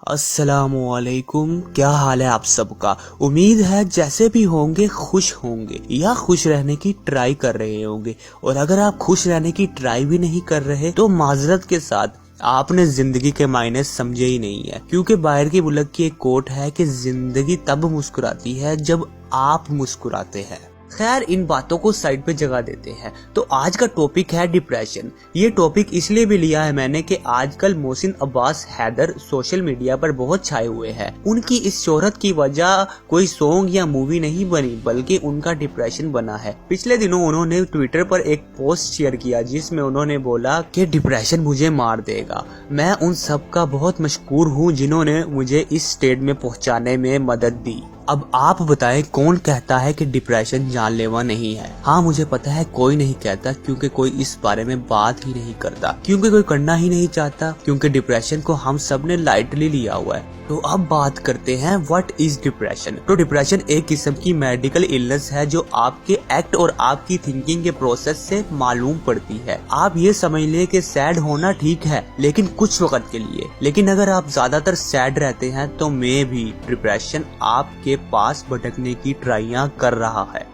अस्सलामुअलैकुम। क्या हाल है आप सबका। उम्मीद है जैसे भी होंगे खुश होंगे या खुश रहने की ट्राई कर रहे होंगे। और अगर आप खुश रहने की ट्राई भी नहीं कर रहे तो माजरत के साथ आपने जिंदगी के मायने समझे ही नहीं है, क्योंकि बाहर की मुल्क की एक कोट है कि जिंदगी तब मुस्कुराती है जब आप मुस्कुराते हैं। खैर, इन बातों को साइड पे जगह देते हैं। तो आज का टॉपिक है डिप्रेशन। ये टॉपिक इसलिए भी लिया है मैंने कि आजकल मोहसिन अब्बास हैदर सोशल मीडिया पर बहुत छाए हुए हैं। उनकी इस शोहरत की वजह कोई सॉन्ग या मूवी नहीं बनी, बल्कि उनका डिप्रेशन बना है। पिछले दिनों उन्होंने ट्विटर पर एक पोस्ट शेयर किया जिसमें उन्होंने बोला कि डिप्रेशन मुझे मार देगा। मैं उन सब का बहुत मशकूर हूँ जिन्होंने मुझे इस स्टेज में पहुँचाने में मदद दी। अब आप बताएं, कौन कहता है कि डिप्रेशन जानलेवा नहीं है। हाँ, मुझे पता है कोई नहीं कहता, क्योंकि कोई इस बारे में बात ही नहीं करता, क्योंकि कोई करना ही नहीं चाहता, क्योंकि डिप्रेशन को हम सब ने लाइटली लिया हुआ है। तो अब बात करते हैं व्हाट इज डिप्रेशन। तो डिप्रेशन एक किस्म की मेडिकल इलनेस है जो आपके एक्ट और आपकी थिंकिंग के प्रोसेस से मालूम पड़ती है। आप ये समझ लें कि सैड होना ठीक है, लेकिन कुछ वक्त के लिए। लेकिन अगर आप ज्यादातर सैड रहते हैं तो मे भी डिप्रेशन आपके पास भटकने की ट्राइयां कर रहा है।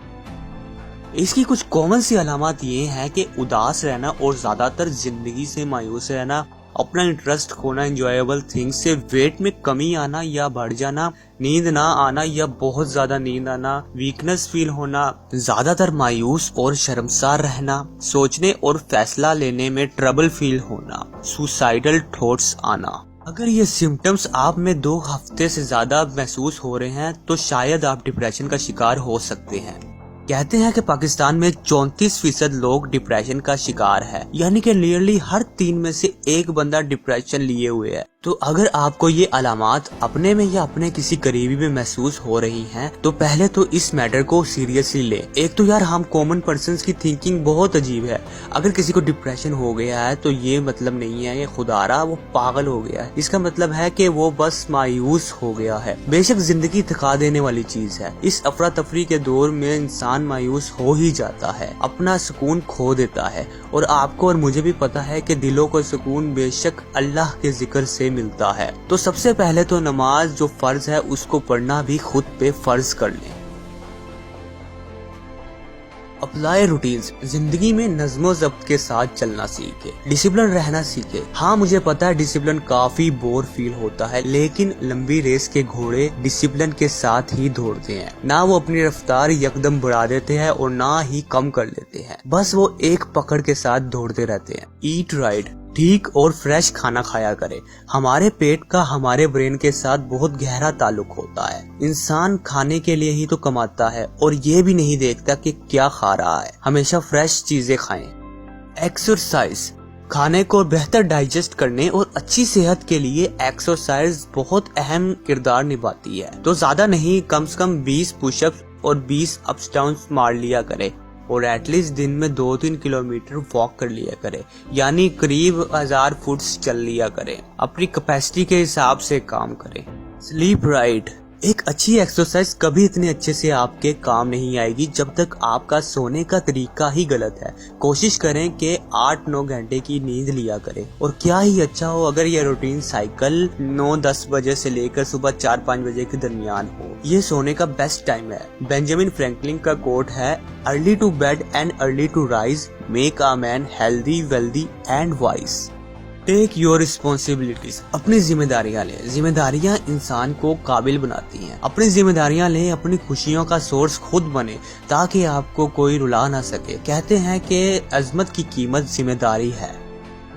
इसकी कुछ कॉमन सी अलामत ये है कि उदास रहना और ज्यादातर जिंदगी से मायूस रहना, अपना इंटरेस्ट खोना, एंजॉयबल थिंग्स से वेट में कमी आना या बढ़ जाना, नींद ना आना या बहुत ज्यादा नींद आना, वीकनेस फील होना, ज्यादातर मायूस और शर्मसार रहना, सोचने और फैसला लेने में ट्रबल फील होना, सुसाइडल थॉट्स आना। अगर ये सिम्टम्स आप में 2 हफ्ते से ज्यादा महसूस हो रहे हैं तो शायद आप डिप्रेशन का शिकार हो सकते हैं। कहते हैं कि पाकिस्तान में 34% लोग डिप्रेशन का शिकार है, यानी कि नियरली हर 3 में से 1 बंदा डिप्रेशन लिए हुए है। तो अगर आपको ये अलामात अपने में या अपने किसी करीबी में महसूस हो रही हैं, तो पहले तो इस मैटर को सीरियसली लें। एक तो यार, हम कॉमन पर्सन्स की थिंकिंग बहुत अजीब है। अगर किसी को डिप्रेशन हो गया है तो ये मतलब नहीं है कि खुदारा वो पागल हो गया है। इसका मतलब है कि वो बस मायूस हो गया है। बेशक जिंदगी थका देने वाली चीज है। इस अफरा तफरी के दौर में इंसान मायूस हो ही जाता है, अपना सुकून खो देता है। और आपको और मुझे भी पता है कि दिलों को सुकून बेशक अल्लाह के जिक्र से मिलता है। तो सबसे पहले तो नमाज जो फर्ज है उसको पढ़ना भी खुद पे फर्ज कर लें। Apply routines. जिंदगी में नज़्मो ज़ब्त के साथ चलना सीखे, डिसिप्लिन रहना सीखे। हाँ, मुझे पता है डिसिप्लिन काफी बोर फील होता है, लेकिन लंबी रेस के घोड़े डिसिप्लिन के साथ ही दौड़ते हैं। ना वो अपनी रफ्तार यकदम बढ़ा देते हैं और ना ही कम कर लेते हैं, बस वो एक पकड़ के साथ दौड़ते रहते हैं। ईट राइट, ठीक और फ्रेश खाना खाया करें। हमारे पेट का हमारे ब्रेन के साथ बहुत गहरा ताल्लुक होता है। इंसान खाने के लिए ही तो कमाता है और ये भी नहीं देखता कि क्या खा रहा है। हमेशा फ्रेश चीजें खाएं। एक्सरसाइज। खाने को बेहतर डाइजेस्ट करने और अच्छी सेहत के लिए एक्सरसाइज बहुत अहम किरदार निभाती है। तो ज्यादा नहीं, कम से कम 20 पुशअप्स और 20 अप्स डाउन्स मार लिया करें और एटलीस्ट दिन में 2-3 किलोमीटर वॉक कर लिया करें, यानी करीब 1000 फुट्स चल लिया करें। अपनी कैपेसिटी के हिसाब से काम करें। Sleep right. एक अच्छी एक्सरसाइज कभी इतने अच्छे से आपके काम नहीं आएगी जब तक आपका सोने का तरीका ही गलत है। कोशिश करें कि 8-9 घंटे की नींद लिया करें। और क्या ही अच्छा हो अगर ये रूटीन साइकिल 9-10 बजे से लेकर सुबह 4-5 बजे के दरमियान हो। ये सोने का बेस्ट टाइम है। बेंजामिन फ्रैंकलिन का कोट है, early to bed and early to rise make a man healthy, wealthy and wise. Take your responsibilities. अपनी जिम्मेदारियां लें। जिम्मेदारियां इंसान को काबिल बनाती हैं। अपनी जिम्मेदारियां लें, अपनी खुशियों का सोर्स खुद बने ताकि आपको कोई रुला ना सके। कहते हैं कि अजमत की कीमत जिम्मेदारी है।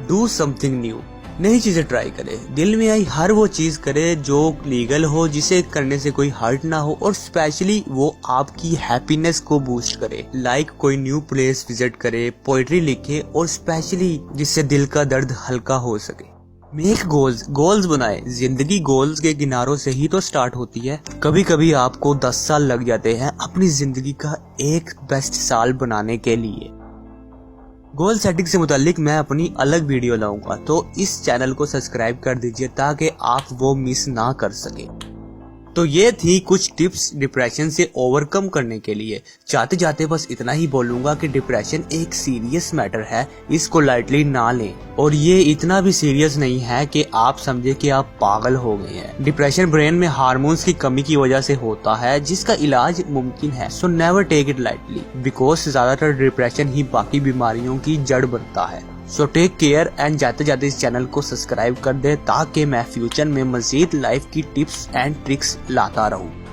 Do something new. नई चीजें ट्राई करें। दिल में आई हर वो चीज करे जो लीगल हो, जिसे करने से कोई हर्ट ना हो और स्पेशली वो आपकी हैप्पीनेस को बूस्ट करे। लाइक कोई न्यू प्लेस विजिट करे, पोइट्री लिखे और स्पेशली जिससे दिल का दर्द हल्का हो सके। मेक गोल्स बनाए। जिंदगी गोल्स के किनारों से ही तो स्टार्ट होती है। कभी कभी आपको 10 साल लग जाते हैं अपनी जिंदगी का एक बेस्ट साल बनाने के लिए। गोल सेटिंग से मुतालिक मैं अपनी अलग वीडियो लाऊंगा, तो इस चैनल को सब्सक्राइब कर दीजिए ताकि आप वो मिस ना कर सके। तो ये थी कुछ टिप्स डिप्रेशन से ओवरकम करने के लिए। जाते जाते बस इतना ही बोलूंगा कि डिप्रेशन एक सीरियस मैटर है, इसको लाइटली ना लें। और ये इतना भी सीरियस नहीं है कि आप समझे कि आप पागल हो गए हैं। डिप्रेशन ब्रेन में हार्मोन्स की कमी की वजह से होता है, जिसका इलाज मुमकिन है। So never take it lightly, because ज्यादातर डिप्रेशन ही बाकी बीमारियों की जड़ बनता है। सो टेक केयर एंड जाते जाते इस चैनल को सब्सक्राइब कर दे, ताकि मैं फ्यूचर में मजीद लाइफ की टिप्स एंड ट्रिक्स लाता रहूं।